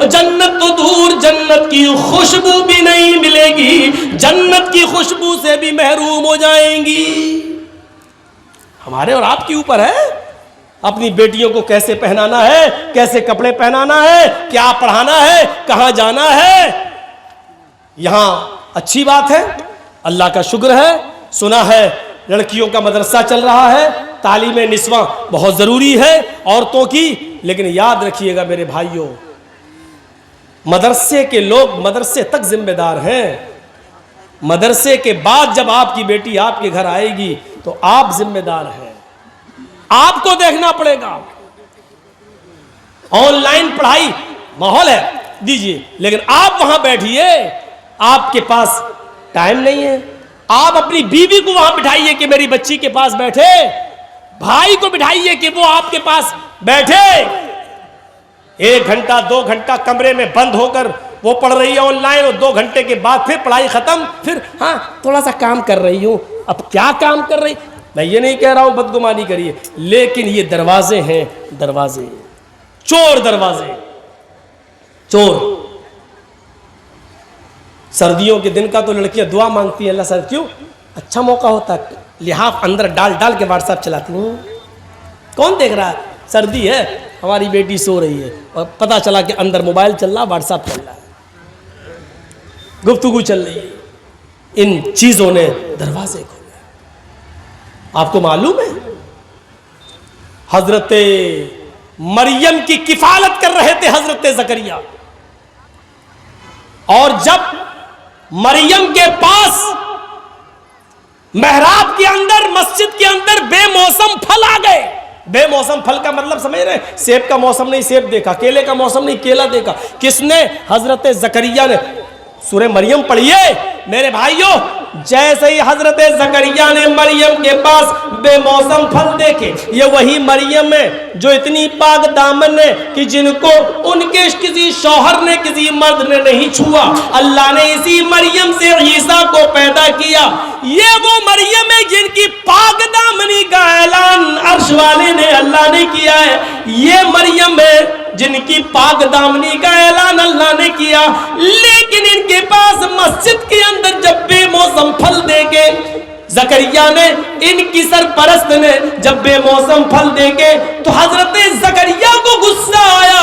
جنت تو دور، جنت کی خوشبو بھی نہیں ملے گی، جنت کی خوشبو سے بھی محروم ہو جائیں گی۔ ہمارے اور آپ کے اوپر ہے اپنی بیٹیوں کو کیسے پہنانا ہے، کیسے کپڑے پہنانا ہے، کیا پڑھانا ہے، کہاں جانا ہے۔ یہاں اچھی بات ہے، اللہ کا شکر ہے، سنا ہے لڑکیوں کا مدرسہ چل رہا ہے، تعلیم نسواں بہت ضروری ہے عورتوں کی، لیکن یاد رکھیے گا میرے بھائیوں، مدرسے کے لوگ مدرسے تک ذمہ دار ہیں، مدرسے کے بعد جب آپ کی بیٹی آپ کے گھر آئے گی تو آپ ذمہ دار ہیں، آپ کو دیکھنا پڑے گا۔ آن لائن پڑھائی ماحول ہے دیجئے، لیکن آپ وہاں بیٹھیے، آپ کے پاس ٹائم نہیں ہے، آپ اپنی بیوی کو وہاں بٹھائیے کہ میری بچی کے پاس بیٹھے، بھائی کو بٹھائیے کہ وہ آپ کے پاس بیٹھے، 1 گھنٹہ 2 گھنٹہ کمرے میں بند ہو کر وہ پڑھ رہی ہے آن لائن، اور 2 گھنٹے کے بعد پھر پڑھائی ختم، پھر ہاں تھوڑا سا کام کر رہی ہوں۔ اب کیا کام کر رہی؟ میں یہ نہیں کہہ رہا ہوں بدگمانی کریے، لیکن یہ دروازے ہیں، دروازے چور، دروازے چور۔ سردیوں کے دن کا تو لڑکیاں دعا مانگتی ہیں، اللہ سر کیوں؟ اچھا موقع ہوتا ہے، لحاف اندر ڈال ڈال کے واٹس ایپ چلاتی ہوں، کون دیکھ رہا ہے؟ سردی ہے، ہماری بیٹی سو رہی ہے اور پتہ چلا کہ اندر موبائل چل رہا، واٹس ایپ چل رہا ہے، گفتگو چل رہی ہے۔ ان چیزوں نے دروازے کھولے۔ آپ کو معلوم ہے حضرت مریم کی کفالت کر رہے تھے حضرت زکریا، اور جب مریم کے پاس محراب کے اندر، مسجد کے اندر بے موسم پھل آ گئے۔ بے موسم پھل کا مطلب سمجھ رہے ہیں؟ سیب کا موسم نہیں سیب دیکھا، کیلے کا موسم نہیں کیلا دیکھا، کس نے؟ حضرت زکریا نے۔ سورہ مریم پڑھیے میرے بھائیوں، جیسے ہی حضرت زکریا نے مریم کے پاس بے موسم پھل دیکھے، یہ وہی مریم ہے جو اتنی پاک دامن ہے کہ جن کو ان کے کسی شوہر نے، کسی مرد نے نہیں چھوا، اللہ نے اسی مریم سے عیسیٰ کو پیدا کیا۔ یہ وہ مریم ہے جن کی پاک دامنی کا اعلان عرش والے نے، اللہ نے کیا ہے۔ یہ مریم ہے جن کی پاک دامنی کا اعلان اللہ نے کیا، لیکن ان کے پاس مسجد کے اندر جب بے موسم پھل دیکھے، زکریا نے، ان کی سرپرست نے جب بے موسم پھل دیکھے تو حضرت زکریا کو غصہ آیا۔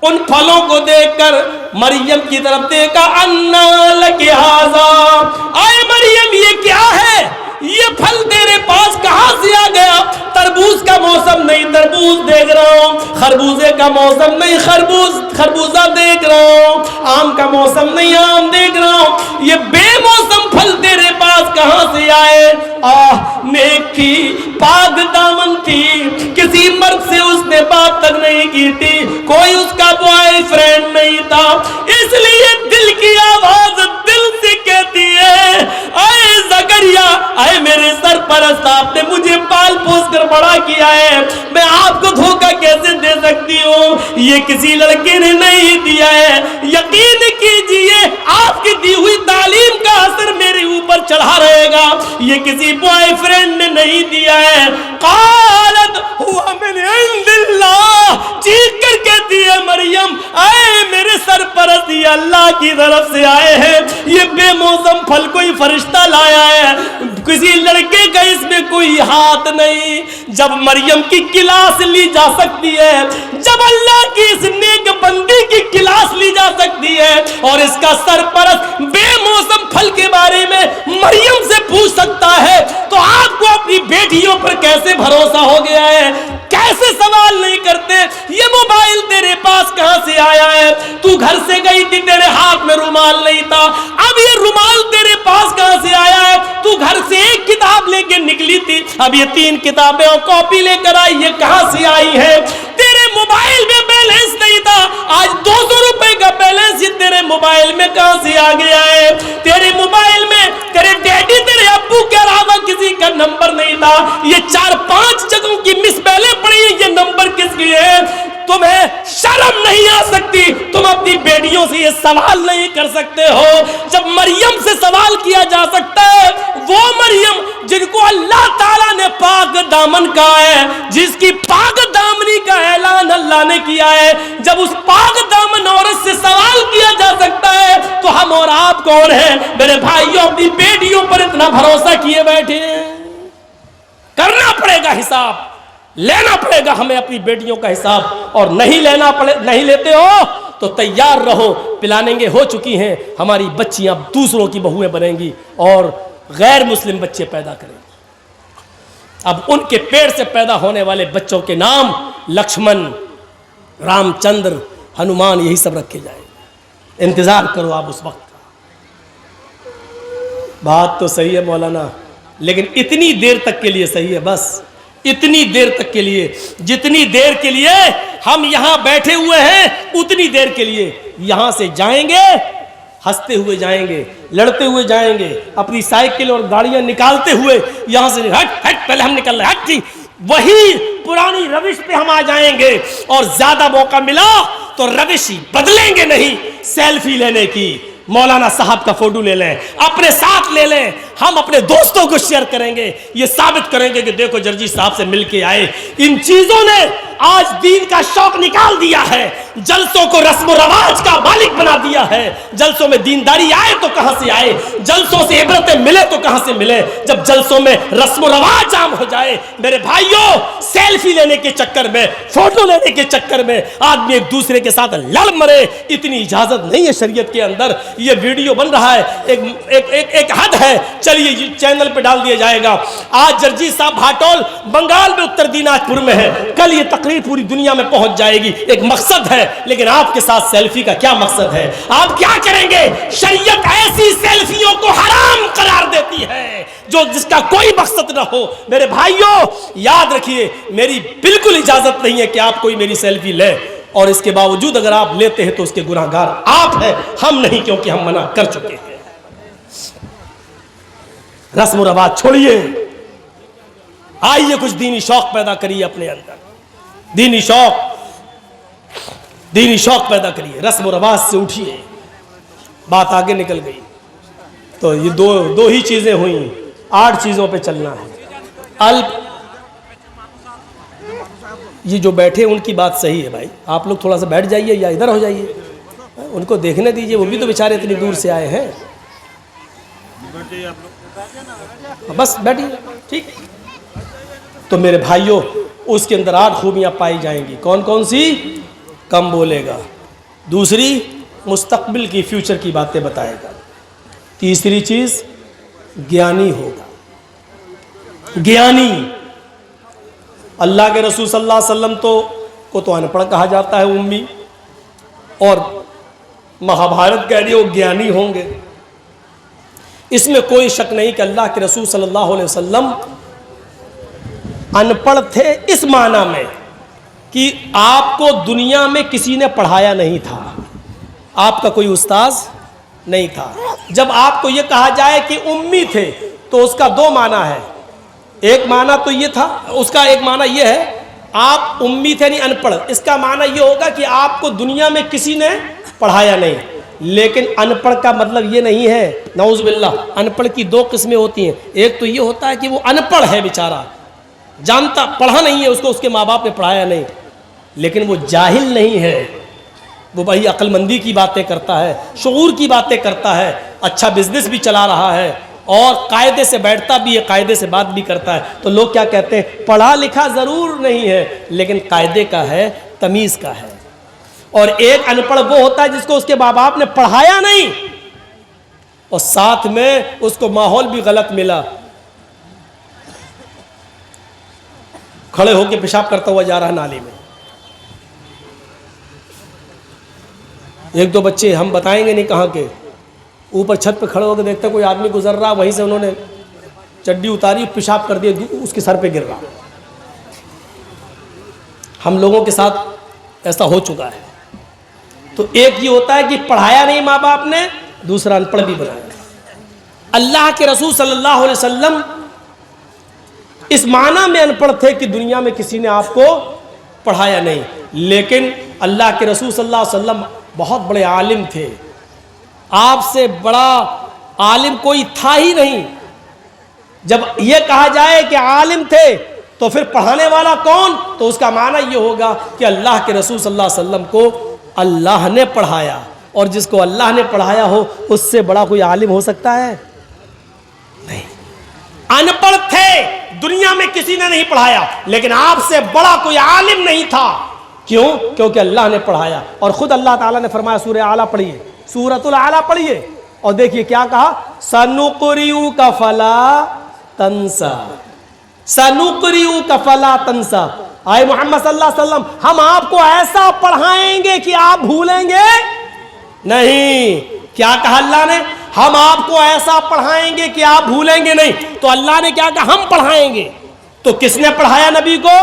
ان پھلوں کو دیکھ کر مریم کی طرف دیکھا، انا لک ھذا، اے مریم یہ کیا ہے؟ یہ پھل تیرے پاس کہاں سے آ گیا؟ تربوز کا موسم نہیں تربوز دیکھ رہا ہوں، خربوزے کا موسم نہیں خربوزہ دیکھ رہا ہوں، آم کا موسم نہیں آم دیکھ رہا ہوں، یہ بے موسم پھل تیرے پاس کہاں سے آئے؟ نیک تھی، پاک دامن تھی، کسی مرد سے اس نے بات تک نہیں کی تھی، کوئی اس کا بوائے فرینڈ نہیں تھا، اس لیے دل کی آواز دل سے کہتی ہے، اے زکریا، اے میرے سرپرست، آپ نے مجھے پال پوس کر بڑا کیا ہے، میں آپ کو دھوکہ کیسے دے سکتی ہوں؟ یہ کسی لڑکے نے نہیں دیا ہے، یقین کیجئے آپ کی دی ہوئی تعلیم کا اثر میرے اوپر چڑھا رہے گا، یہ کسی بوائے فرینڈ نے نہیں دیا ہے۔ قالت ہوا من عند اللہ، چیخ کر کہتی ہے مریم، اے میرے سرپرست، یہ اللہ کی طرف سے آئے ہیں، یہ بے موسم پھل کوئی فرشتہ لایا ہے، کسی لڑکے کا اس میں کوئی ہاتھ نہیں۔ جب مریم کی کلاس لی جا سکتی ہے، جب اللہ کی اس نیک بندی کی کلاس لی جا سکتی ہے، اور اس کا سرپرست بے موسم پھل کے بارے میں مریم سے پوچھ سکتا ہے، تو آپ کو اپنی بیٹیوں پر کیسے بھروسہ ہو گیا ہے؟ کیسے سوال نہیں کرتے؟ یہ موبائل تیرے پاس کہاں سے آیا ہے؟ تو گھر سے گئی تھی، تیرے ہاتھ میں رومال نہیں تھا، اب یہ رومال تیرے پاس کہاں سے آیا ہے؟ تو گھر سے ایک کتاب لے کے نکلی تھی، اب یہ 3 کتابیں اور کاپی لے کر آئی، یہ کہاں سے آئی ہے؟ تیرے موبائل میں بیلنس نہیں تھا، آج 200 روپے کا بیلنس یہ تیرے موبائل میں کہاں سے آ گیا ہے؟ تیرے موبائل میں تیرے ڈیڈی، تیرے ابو کے علاوہ کسی کا نمبر نہیں تھا، یہ 4-5 جگہوں کی مس بیلیں پڑی ہیں، یہ نمبر کس کی ہے؟ تمہیں شرم نہیں آ سکتی؟ تم اپنی بیٹیوں سے یہ سوال نہیں کر سکتے ہو؟ جب مریم سے سوال کیا جا سکتا ہے، وہ مریم جن کو اللہ تعالیٰ نے پاک دامن کہا ہے، جس کی پاک دامنی کا اعلان اللہ اللہ نے کیا ہے. جب اس پاک دامن عورت سے سوال کیا جا سکتا ہے تو ہم اور آپ کون ہیں؟ میرے بھائیوں اپنی بیٹیوں پر اتنا بھروسہ کیے بیٹھے ہیں. کرنا پڑے گا حساب, لینا پڑے گا ہمیں اپنی بیٹیوں کا حساب. اور نہیں لیتے ہو تو تیار رہو, پلانیں گے ہو چکی ہیں. ہماری بچیاں دوسروں کی بہویں بنیں گی اور غیر مسلم بچے پیدا کریں گی. اب ان کے پیٹ سے پیدا ہونے والے بچوں کے نام لکشمن, رام چندر, ہنومان یہی سب رکھے جائیں گے. انتظار کرو آپ اس وقت کا. بات تو صحیح ہے مولانا, لیکن اتنی دیر تک کے لیے صحیح ہے, بس اتنی دیر تک کے لیے, جتنی دیر کے لیے ہم یہاں بیٹھے ہوئے ہیں اتنی دیر کے لیے. یہاں سے جائیں گے ہنستے ہوئے جائیں گے, لڑتے ہوئے جائیں گے, اپنی سائیکل اور گاڑیاں نکالتے ہوئے یہاں سے ہٹ ہٹ پہلے ہم نکل رہے, ہٹ جی, وہی پرانی روش پہ ہم آ جائیں گے. اور زیادہ موقع ملا تو روش بدلیں گے نہیں. سیلفی لینے کی, مولانا صاحب کا فوٹو لے لیں, اپنے ساتھ لے لیں, ہم اپنے دوستوں کو شیئر کریں گے, یہ ثابت کریں گے کہ دیکھو جرجی صاحب سے مل کے آئے. ان چیزوں نے آج دین کا شوق نکال دیا ہے, جلسوں کو رسم و رواج کا مالک بنا دیا ہے. جلسوں میں دینداری آئے تو کہاں سے آئے, جلسوں سے عبرتیں ملے تو کہاں سے ملے, جب جلسوں میں رسم و رواج عام ہو جائے. میرے بھائیوں, سیلفی لینے کے چکر میں, فوٹو لینے کے چکر میں آدمی ایک دوسرے کے ساتھ لڑ مرے, اتنی اجازت نہیں ہے شریعت کے اندر. یہ ویڈیو بن رہا ہے, ایک حد ہے, چلیے یہ چینل پہ ڈال دیا جائے گا. آج جرجی صاحب بھاٹول بنگال میں اتر دیناج پور میں ہے, کل یہ تقریر پوری دنیا میں پہنچ جائے گی. ایک مقصد ہے, لیکن آپ کے ساتھ سیلفی کا کیا مقصد ہے؟ آپ کیا کریں گے؟ شریعت ایسی سیلفیوں کو حرام قرار دیتی ہے جس کا کوئی مقصد نہ ہو. میرے بھائیوں یاد رکھیے, میری بالکل اجازت نہیں ہے کہ آپ کوئی میری سیلفی لیں, اور اس کے باوجود اگر آپ لیتے ہیں تو اس کے گناہگار آپ ہیں, ہم نہیں, کیونکہ ہم منع کر چکے ہیں. رسم و رواج چھوڑیے, آئیے کچھ دینی شوق پیدا کریے اپنے اندر, دینی شوق پیدا کریے, رسم و رواج سے اٹھیے. بات آگے نکل گئی تو یہ دو ہی چیزیں ہوئیں, 8 چیزوں پہ چلنا ہے. یہ جو بیٹھے ان کی بات صحیح ہے بھائی, آپ لوگ تھوڑا سا بیٹھ جائیے یا ادھر ہو جائیے, ان کو دیکھنے دیجئے, وہ بھی تو بیچارے اتنی دور سے آئے ہیں. بس بیٹھیے, ٹھیک. تو میرے بھائیوں اس کے اندر 8 خوبیاں پائی جائیں گی. کون کون سی؟ کم بولے گا, دوسری مستقبل کی, فیوچر کی باتیں بتائے گا, تیسری چیز گیانی ہوگا. گیانی, اللہ کے رسول صلی اللہ علیہ وسلم کو تو ان پڑھ کہا جاتا ہے, امی, اور مہابھارت کہہ رہی ہے وہ گیانی ہوں گے. اس میں کوئی شک نہیں کہ اللہ کے رسول صلی اللہ علیہ وسلم ان پڑھ تھے اس معنی میں کہ آپ کو دنیا میں کسی نے پڑھایا نہیں تھا, آپ کا کوئی استاذ نہیں تھا. جب آپ کو یہ کہا جائے کہ امی تھے تو اس کا 2 معنی ہے. ایک معنی تو یہ تھا, اس کا ایک معنی یہ ہے آپ امی تھے نہیں ان پڑھ, اس کا معنی یہ ہوگا کہ آپ کو دنیا میں کسی نے پڑھایا نہیں. لیکن ان پڑھ کا مطلب یہ نہیں ہے, نعوذ باللہ. ان پڑھ کی 2 قسمیں ہوتی ہیں. ایک تو یہ ہوتا ہے کہ وہ ان پڑھ ہے بیچارہ, جانتا, پڑھا نہیں ہے, اس کو اس کے ماں باپ نے پڑھایا نہیں, لیکن وہ جاہل نہیں ہے, وہ بھائی عقل مندی کی باتیں کرتا ہے, شعور کی باتیں کرتا ہے, اچھا بزنس بھی چلا رہا ہے, اور قاعدے سے بیٹھتا بھی ہے, قاعدے سے بات بھی کرتا ہے. تو لوگ کیا کہتے ہیں, پڑھا لکھا ضرور نہیں ہے لیکن قاعدے کا ہے, تمیز کا ہے. اور ایک ان پڑھ وہ ہوتا ہے جس کو اس کے ماں باپ نے پڑھایا نہیں, اور ساتھ میں اس کو ماحول بھی غلط ملا, کھڑے ہو کے پیشاب کرتا ہوا جا رہا نالی میں. ایک 2 بچے ہم بتائیں گے نہیں کہاں کے, اوپر چھت پہ کھڑے ہو کے دیکھتے کوئی آدمی گزر رہا, وہیں سے انہوں نے چڈی اتاری, پیشاب کر دیا, اس کے سر پہ گر رہا. ہم لوگوں کے ساتھ ایسا ہو چکا ہے. تو ایک یہ ہوتا ہے کہ پڑھایا نہیں ماں باپ نے, دوسرا ان پڑھ بھی بنایا. اللہ کے رسول صلی اللہ علیہ وسلم اس معنی میں ان پڑھ تھے کہ دنیا میں کسی نے آپ کو پڑھایا نہیں, لیکن اللہ کے رسول صلی اللہ علیہ وسلم بہت بڑے عالم تھے. آپ سے بڑا عالم کوئی تھا ہی نہیں. جب یہ کہا جائے کہ عالم تھے تو پھر پڑھانے والا کون؟ تو اس کا معنی یہ ہوگا کہ اللہ کے رسول صلی اللہ علیہ وسلم کو اللہ نے پڑھایا، اور جس کو اللہ نے پڑھایا ہو اس سے بڑا کوئی عالم ہو سکتا ہے؟ نہیں۔ ان پڑھ تھے، دنیا میں کسی نے نہیں پڑھایا، لیکن آپ سے بڑا کوئی عالم نہیں تھا۔ کیوں؟ کیونکہ اللہ نے پڑھایا، اور خود اللہ تعالیٰ نے فرمایا سورہ اعلیٰ پڑھیے، سورۃ الاعلیٰ پڑھیے، اور دیکھیے کیا کہا، سَنُقْرِئُكَ فَلَا تَنْسَى، سَنُقْرِئُكَ فَلَا تَنْسَى۔ آئے محمد صلی اللہ علیہ وسلم، ہم آپ کو ایسا پڑھائیں گے کہ آپ بھولیں گے نہیں۔ کیا کہا اللہ نے؟ ہم آپ کو ایسا پڑھائیں گے کہ آپ بھولیں گے نہیں۔ تو اللہ نے کیا کہا؟ ہم پڑھائیں گے۔ تو کس نے پڑھایا نبی کو؟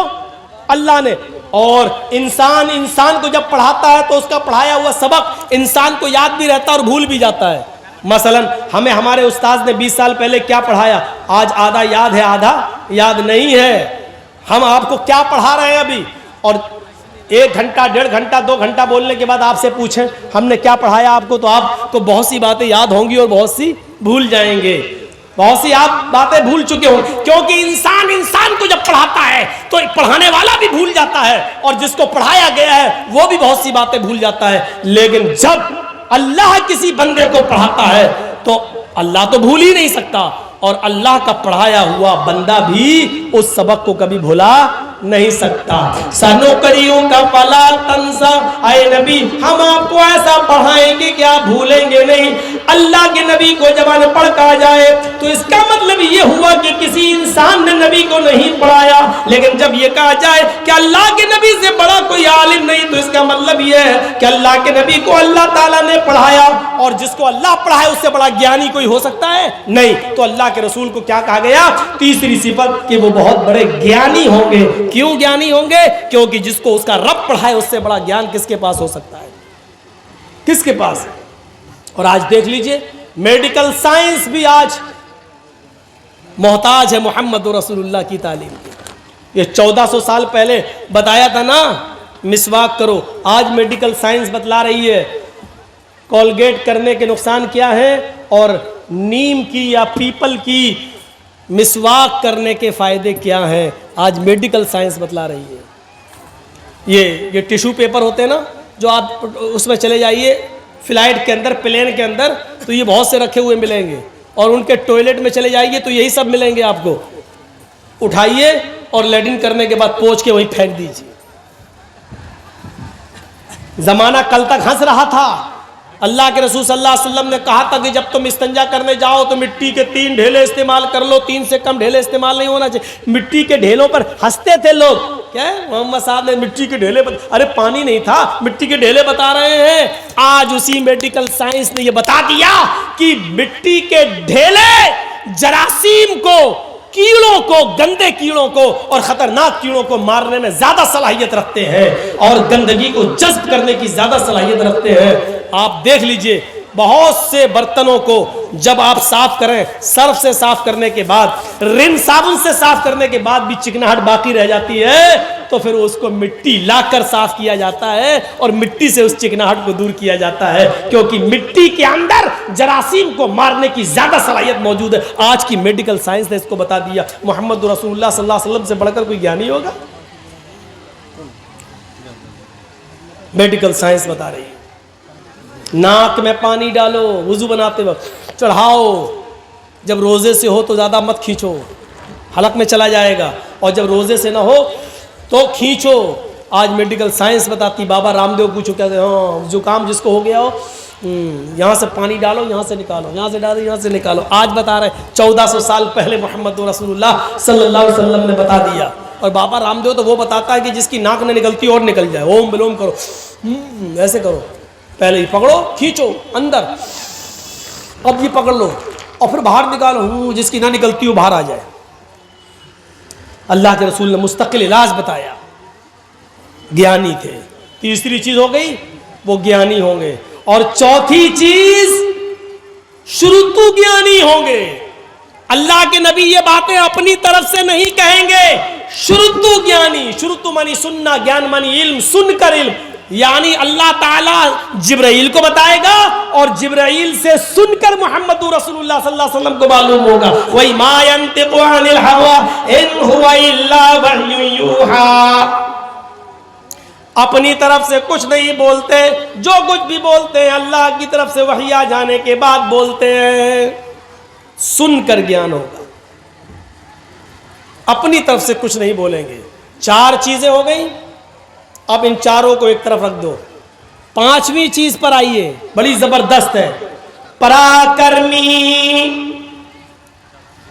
اللہ نے۔ اور انسان کو جب پڑھاتا ہے تو اس کا پڑھایا ہوا سبق انسان کو یاد بھی رہتا ہے اور بھول بھی جاتا ہے۔ مثلا ہمیں ہمارے استاذ نے 20 سال پہلے کیا پڑھایا، آج آدھا یاد ہے آدھا یاد نہیں ہے۔ ہم آپ کو کیا پڑھا رہے ہیں ابھی، اور 1 گھنٹہ 1.5 گھنٹہ 2 گھنٹہ بولنے کے بعد آپ سے پوچھیں ہم نے کیا پڑھایا آپ کو، تو آپ کو بہت سی باتیں یاد ہوں گی اور بہت سی بھول جائیں گے، بہت سی آپ باتیں بھول چکے ہوں، کیونکہ انسان کو جب پڑھاتا ہے تو پڑھانے والا بھی بھول جاتا ہے، اور جس کو پڑھایا گیا ہے وہ بھی بہت سی باتیں بھول جاتا ہے۔ لیکن جب اللہ کسی بندے کو پڑھاتا ہے تو اللہ تو بھول ہی نہیں سکتا، اور اللہ کا پڑھایا ہوا بندہ بھی اس سبق کو کبھی بھلا نہیں سکتا۔ سَنُقْرِئُكَ فَلَا تَنْسَى، اے نبی ہم آپ کو ایسا پڑھائیں گے کہ آپ بھولیں گے نہیں۔ اللہ کے نبی کو جب ان پڑھ کہا جائے تو اس کا مطلب یہ ہوا کہ کسی انسان نے نبی کو نہیں پڑھایا، لیکن جب یہ کہا جائے کہ اللہ کے نبی سے بڑا کوئی عالم نہیں، تو اس کا مطلب یہ ہے کہ اللہ کے نبی کو اللہ تعالیٰ نے پڑھایا، اور جس کو اللہ پڑھائے اس سے بڑا گیانی کوئی ہو سکتا ہے؟ نہیں۔ تو اللہ کے رسول کو کیا کہا گیا؟ تیسری صفت کہ وہ بہت بڑے گیانی ہوں گے۔ کیوں گیانی ہوں گے؟ کیونکہ جس کو اس کا رب پڑھائے اس سے بڑا گیان کس کے پاس ہو سکتا ہے؟ کس کے پاس؟ اور آج دیکھ لیجئے میڈیکل سائنس بھی آج محتاج ہے محمد رسول اللہ کی تعلیم کی۔ یہ 1400 سال پہلے بتایا تھا نا مسواک کرو، آج میڈیکل سائنس بتلا رہی ہے کولگیٹ کرنے کے نقصان کیا ہے، اور نیم کی یا پیپل کی مسواک کرنے کے فائدے کیا ہیں، آج میڈیکل سائنس بتلا رہی ہے۔ یہ ٹیشو پیپر ہوتے ہیں نا، جو آپ اس میں چلے جائیے فلائٹ کے اندر، پلین کے اندر، تو یہ بہت سے رکھے ہوئے ملیں گے، اور ان کے ٹوائلٹ میں چلے جائیے تو یہی سب ملیں گے آپ کو۔ اٹھائیے اور لیٹرن کرنے کے بعد پوچھ کے وہیں پھینک دیجیے۔ زمانہ کل تک ہنس رہا تھا، اللہ کے رسول صلی اللہ علیہ وسلم نے کہا تھا کہ جب تم استنجا کرنے جاؤ تو مٹی کے 3 ڈھیلے استعمال کر لو، 3 سے کم ڈھیلے استعمال نہیں ہونا چاہیے۔ مٹی کے ڈھیلوں پر ہنستے تھے لوگ، کیا محمد صاحب نے مٹی کے ڈھیلے ارے پانی نہیں تھا، مٹی کے ڈھیلے بتا رہے ہیں۔ آج اسی میڈیکل سائنس نے یہ بتا دیا کہ مٹی کے ڈھیلے جراثیم کو، کیڑوں کو، گندے کیڑوں کو اور خطرناک کیڑوں کو مارنے میں زیادہ صلاحیت رکھتے ہیں، اور گندگی کو جذب کرنے کی زیادہ صلاحیت رکھتے ہیں۔ آپ دیکھ لیجئے بہت سے برتنوں کو جب آپ صاف کریں، صرف سے صاف کرنے کے بعد، رن صابن سے صاف کرنے کے بعد بھی چکناہٹ باقی رہ جاتی ہے، تو پھر اس کو مٹی لا کر صاف کیا جاتا ہے، اور مٹی سے اس چکناہٹ کو دور کیا جاتا ہے، کیونکہ مٹی کے اندر جراثیم کو مارنے کی زیادہ صلاحیت موجود ہے۔ آج کی میڈیکل سائنس نے اس کو بتا دیا۔ محمد رسول اللہ صلی اللہ علیہ وسلم سے بڑھ کر کوئی گیانی ہوگا؟ میڈیکل سائنس بتا رہی ہے۔ ناک میں پانی ڈالو وضو بناتے وقت، چڑھاؤ، جب روزے سے ہو تو زیادہ مت کھینچو، حلق میں چلا جائے گا، اور جب روزے سے نہ ہو تو کھینچو۔ آج میڈیکل سائنس بتاتی، بابا رام دیو پوچھو کیا، ہاں زکام جس کو ہو گیا ہو، یہاں سے پانی ڈالو، یہاں سے نکالو، یہاں سے ڈالو، یہاں سے نکالو۔ آج بتا رہے 1400 سال پہلے محمد رسول اللہ صلی اللہ علیہ وسلم نے بتا دیا۔ اور بابا رام دیو تو وہ بتاتا ہے کہ جس کی ناک نہ نکلتی اور نکل جائے، اوم بلوم کرو، ایسے کرو، پہلے ہی پکڑو، کھینچو اندر، اب یہ پکڑ لو اور پھر باہر نکالو، جس کی نہ نکلتی وہ باہر آ جائے۔ اللہ کے رسول نے مستقل علاج بتایا، گیانی تھے۔ تیسری چیز ہو گئی وہ گیانی ہوں گے، اور چوتھی چیز شروطو گیانی ہوں گے۔ اللہ کے نبی یہ باتیں اپنی طرف سے نہیں کہیں گے، شروطو گیانی، شروطو مانی سننا، گیان مانی علم، سن کر علم۔ یعنی اللہ تعالیٰ جبرائیل کو بتائے گا اور جبرائیل سے سن کر محمد رسول اللہ صلی اللہ علیہ وسلم کو معلوم ہوگا. وَإِ مَا يَنْطِقُ عَنِ الْهَوَىٰ إِنْ هُوَ إِلَّا وَحْيٌ يُوحَىٰ. اپنی طرف سے کچھ نہیں بولتے, جو کچھ بھی بولتے ہیں اللہ کی طرف سے وحی آ جانے کے بعد بولتے ہیں, سن کر گیان ہوگا, اپنی طرف سے کچھ نہیں بولیں گے. 4 چیزیں ہو گئیں, اب ان چاروں کو ایک طرف رکھ دو. 5ویں چیز پر آئیے, بڑی زبردست ہے. پراکرمی,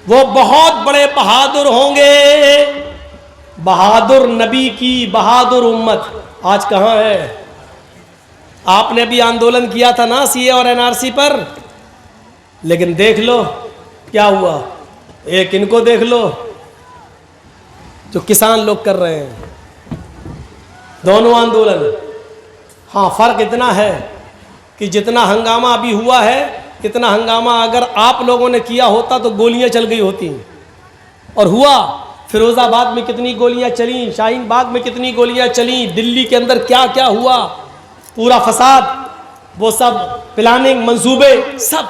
وہ بہت بڑے بہادر ہوں گے. بہادر نبی کی بہادر امت آج کہاں ہے؟ آپ نے بھی آندولن کیا تھا نا سی اے اور این آر سی پر, لیکن دیکھ لو کیا ہوا. ایک ان کو دیکھ لو جو کسان لوگ کر رہے ہیں, دونوں آندولن. ہاں فرق اتنا ہے کہ جتنا ہنگامہ ابھی ہوا ہے اتنا ہنگامہ اگر آپ لوگوں نے کیا ہوتا تو گولیاں چل گئی ہوتی, اور ہوا. فیروز آباد میں کتنی گولیاں چلیں, شاہین باغ میں کتنی گولیاں چلیں, دلی کے اندر کیا کیا ہوا, پورا فساد, وہ سب پلاننگ منصوبے سب.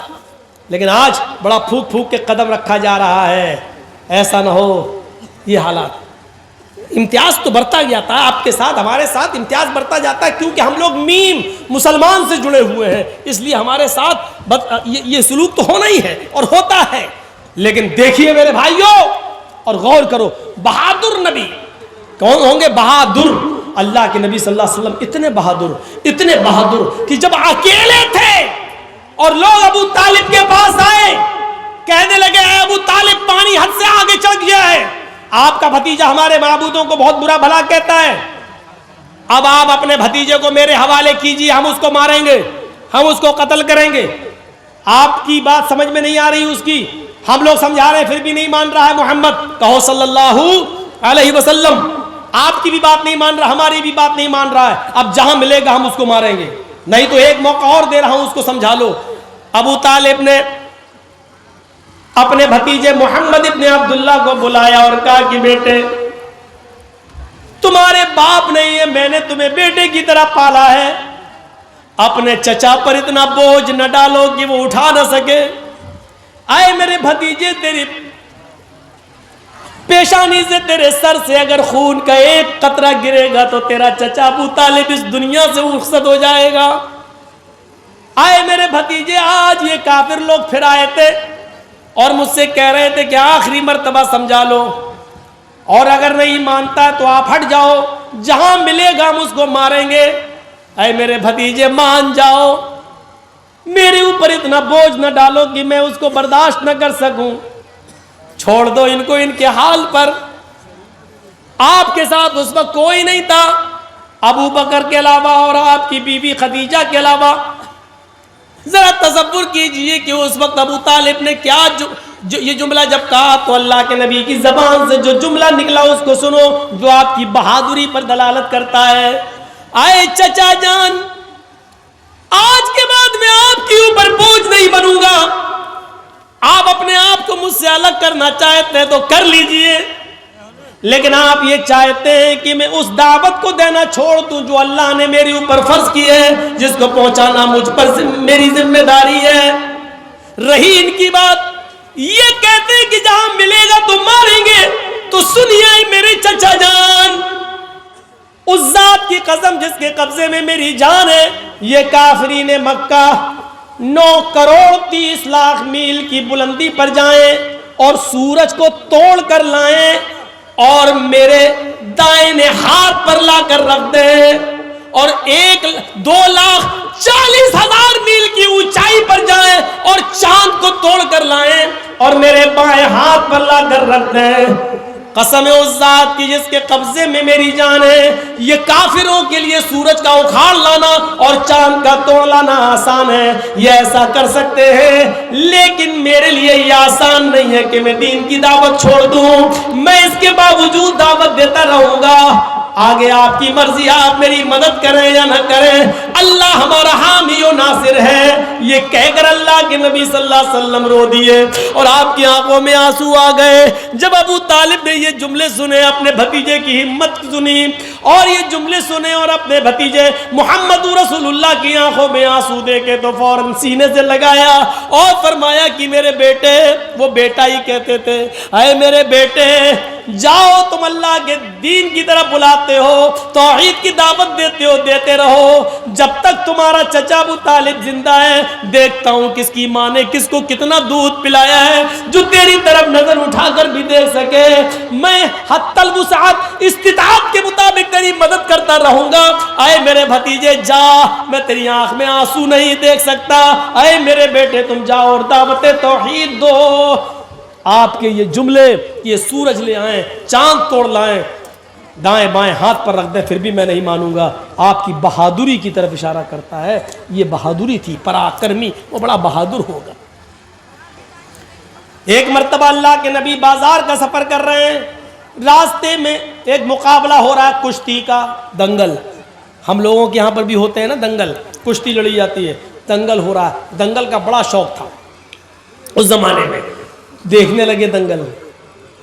لیکن آج بڑا پھونک پھونک کے قدم رکھا جا رہا ہے, ایسا نہ ہو یہ حالات. امتیاز تو بڑھتا جاتا ہے آپ کے ساتھ, ہمارے ساتھ امتیاز بڑھتا جاتا ہے, کیونکہ ہم لوگ میم مسلمان سے جڑے ہوئے ہیں, اس لیے ہمارے ساتھ یہ سلوک تو ہونا ہی ہے اور ہوتا ہے. لیکن دیکھیے میرے بھائیوں اور غور کرو, بہادر نبی کون ہوں گے؟ بہادر اللہ کے نبی صلی اللہ علیہ وسلم اتنے بہادر کہ جب اکیلے تھے اور لوگ ابو طالب کے پاس آئے, کہنے لگے اے ابو طالب پانی حد سے آگے چڑھ گیا ہے, آپ کا بھتیجا ہمارے معبودوں کو بہت برا بھلا کہتا ہے, اب آپ اپنے بھتیجے کو میرے حوالے کیجیے, ہم اس کو ماریں گے, ہم اس کو قتل کریں گے. آپ کی بات سمجھ میں نہیں آ رہی اس کی, ہم لوگ سمجھا رہے ہیں پھر بھی نہیں مان رہا ہے. محمد کہو صلی اللہ علیہ وسلم, آپ کی بھی بات نہیں مان رہا, ہماری بھی بات نہیں مان رہا ہے. اب جہاں ملے گا ہم اس کو ماریں گے, نہیں تو ایک موقع اور دے رہا ہوں, اس کو سمجھا لو. ابو طالب نے اپنے بھتیجے محمد ابن عبداللہ کو بلایا اور کہا کہ بیٹے تمہارے باپ نہیں ہے, میں نے تمہیں بیٹے کی طرح پالا ہے, اپنے چچا پر اتنا بوجھ نہ ڈالو کہ وہ اٹھا نہ سکے. آئے میرے بھتیجے, تیری پیشانی سے, تیرے سر سے اگر خون کا ایک قطرہ گرے گا تو تیرا چچا ابو طالب اس دنیا سے رخصت ہو جائے گا. آئے میرے بھتیجے, آج یہ کافر لوگ پھر آئے تھے اور مجھ سے کہہ رہے تھے کہ آخری مرتبہ سمجھا لو, اور اگر نہیں مانتا تو آپ ہٹ جاؤ, جہاں ملے گا ہم اس کو ماریں گے. اے میرے بھتیجے مان جاؤ, میرے اوپر اتنا بوجھ نہ ڈالو کہ میں اس کو برداشت نہ کر سکوں, چھوڑ دو ان کو ان کے حال پر. آپ کے ساتھ اس وقت کوئی نہیں تھا ابو بکر کے علاوہ اور آپ کی بیوی خدیجہ کے علاوہ. ذرا تصور کیجئے کہ اس وقت ابو طالب نے کیا یہ جملہ جب کہا تو اللہ کے نبی کی زبان سے جو جملہ نکلا اس کو سنو, جو آپ کی بہادری پر دلالت کرتا ہے. آئے چچا جان, آج کے بعد میں آپ کے اوپر بوجھ نہیں بنوں گا, آپ اپنے آپ کو مجھ سے الگ کرنا چاہتے ہیں تو کر لیجئے, لیکن آپ یہ چاہتے ہیں کہ میں اس دعوت کو دینا چھوڑ دوں جو اللہ نے میرے اوپر فرض کی ہے, جس کو پہنچانا مجھ پر میری ذمہ داری ہے. رہی ان کی بات, یہ کہتے ہیں کہ جہاں ملے گا تو ماریں گے, تو سنیے میرے چچا جان, اس ذات کی قسم جس کے قبضے میں میری جان ہے, یہ کافرین مکہ 9 کروڑ 30 لاکھ میل کی بلندی پر جائیں اور سورج کو توڑ کر لائیں اور میرے دائیں ہاتھ پر لا کر رکھ دیں, اور 2,40,000 میل کی اونچائی پر جائیں اور چاند کو توڑ کر لائیں اور میرے بائیں ہاتھ پر لا کر رکھ دیں. قسم اس ذات کی جس کے قبضے میں میری جان ہے, یہ کافروں کے لیے سورج کا اکھاڑ لانا اور چاند کا توڑ لانا آسان ہے, یہ ایسا کر سکتے ہیں, لیکن میرے لیے یہ آسان نہیں ہے کہ میں دین کی دعوت چھوڑ دوں. میں اس کے باوجود دعوت دیتا رہوں گا. آگے آپ کی مرضی، آپ میری مدد کریں یا نہ کریں، اللہ ہمارا حامی و ناصر ہے۔ یہ کہہ کر اللہ کے نبی صلی اللہ علیہ وسلم رو دیے اور آپ کی آنکھوں میں آنسو آ گئے۔ جب ابو طالب نے یہ جملے سنے، اپنے بھتیجے کی ہمت سنی اور یہ جملے سنے اور اپنے بھتیجے محمد رسول اللہ کی آنکھوں میں آنسو دیکھے تو فوراً سینے سے لگایا اور فرمایا کہ میرے بیٹے، وہ بیٹا ہی کہتے تھے، اے میرے بیٹے جاؤ، تم اللہ کے دین کی طرف بلاتے ہو، توحید کی دعوت دیتے ہو، دیتے رہو، جب تک تمہارا چچا ابو طالب زندہ ہے دیکھتا ہوں کس کی ماں نے کس کو کتنا دودھ پلایا ہے، جو تیری طرف نظر اٹھا کر بھی دیکھ سکے، میں حتی الوسعت استطاعت کے مطابق تیری مدد کرتا رہوں گا۔ اے میرے بھتیجے جا، میں تیری آنکھ میں آنسو نہیں دیکھ سکتا، اے میرے بیٹے تم جاؤ اور دعوت توحید دو۔ آپ کے یہ جملے، یہ سورج لے آئیں، چاند توڑ لائیں، دائیں بائیں ہاتھ پر رکھ دیں، پھر بھی میں نہیں مانوں گا، آپ کی بہادری کی طرف اشارہ کرتا ہے۔ یہ بہادری تھی، پراکرمی، وہ بڑا بہادر ہوگا۔ ایک مرتبہ اللہ کے نبی بازار کا سفر کر رہے ہیں، راستے میں ایک مقابلہ ہو رہا ہے کشتی کا، دنگل، ہم لوگوں کے یہاں پر بھی ہوتے ہیں نا دنگل، کشتی لڑی جاتی ہے، دنگل ہو رہا ہے۔ دنگل کا بڑا شوق تھا اس زمانے میں، دیکھنے لگے دنگل۔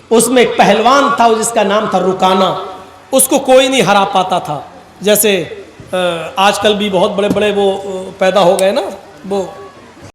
اس میں ایک پہلوان تھا جس کا نام تھا رکانہ، اس کو کوئی نہیں ہرا پاتا تھا۔ جیسے آج کل بھی بہت بڑے بڑے وہ پیدا ہو گئے نا، وہ